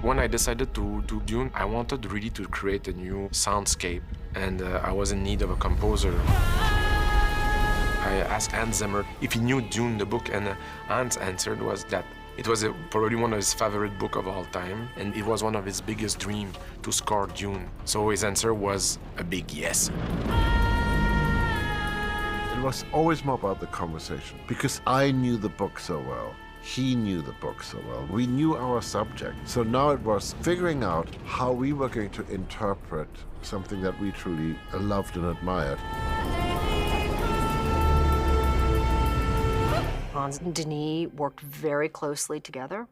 When I decided to do Dune, I wanted really to create a new soundscape, and I was in need of a composer. I asked Zimmer if he knew Dune, the book, and Hans answered was that it was probably one of his favorite books of all time, and it was one of his biggest dreams to score Dune. So his answer was a big yes. It was always more about the conversation, because I knew the book so well. He knew the book so well. We knew our subject. So now it was figuring out how we were going to interpret something that we truly loved and admired. Hans and Denis worked very closely together.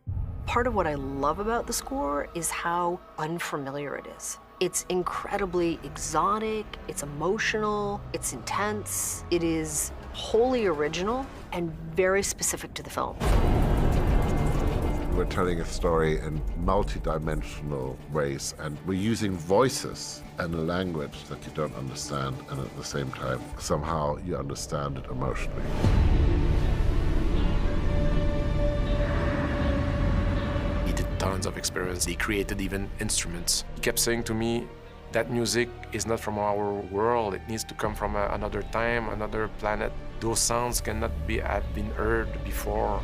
Part of what I love about the score is how unfamiliar it is. It's incredibly exotic, it's emotional, it's intense. It is wholly original and very specific to the film. We're telling a story in multi-dimensional ways, and we're using voices and a language that you don't understand, and at the same time, somehow you understand it emotionally. He did tons of experiments. He created even instruments. He kept saying to me, that music is not from our world. It needs to come from another time, another planet. Those sounds cannot have been heard before.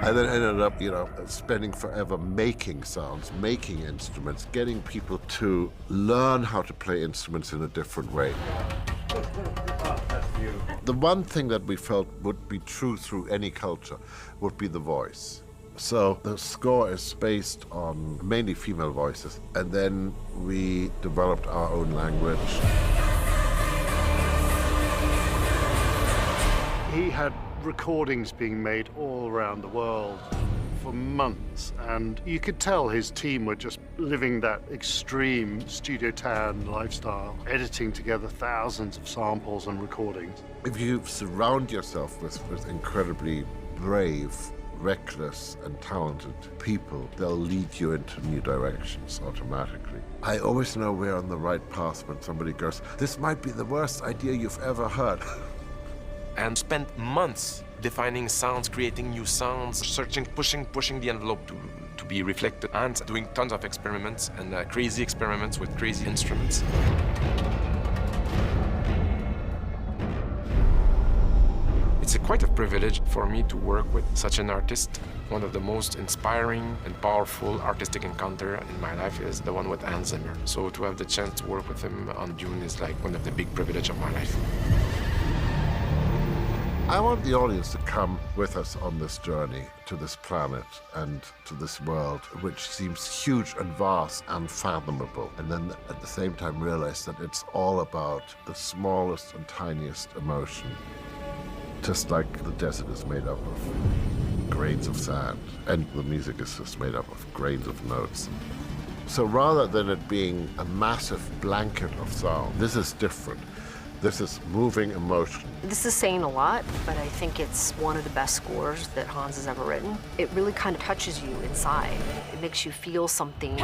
I then ended up, spending forever making sounds, making instruments, getting people to learn how to play instruments in a different way. The one thing that we felt would be true through any culture would be the voice. So the score is based on mainly female voices, and then we developed our own language. He had recordings being made all around the world for months, and you could tell his team were just living that extreme Studio Tan lifestyle, editing together thousands of samples and recordings. If you surround yourself with incredibly brave, reckless, and talented people, they'll lead you into new directions automatically. I always know we're on the right path when somebody goes, "This might be the worst idea you've ever heard." And spent months defining sounds, creating new sounds, searching, pushing the envelope to be reflected, and doing tons of experiments and crazy experiments with crazy instruments. It's quite a privilege for me to work with such an artist. One of the most inspiring and powerful artistic encounter in my life is the one with Hans Zimmer. So to have the chance to work with him on Dune is like one of the big privileges of my life. I want the audience to come with us on this journey to this planet and to this world, which seems huge and vast and unfathomable, and then at the same time realize that it's all about the smallest and tiniest emotion, just like the desert is made up of grains of sand, and the music is just made up of grains of notes. So rather than it being a massive blanket of sound, this is different. This is moving emotion. This is saying a lot, but I think it's one of the best scores that Hans has ever written. It really kind of touches you inside. It makes you feel something.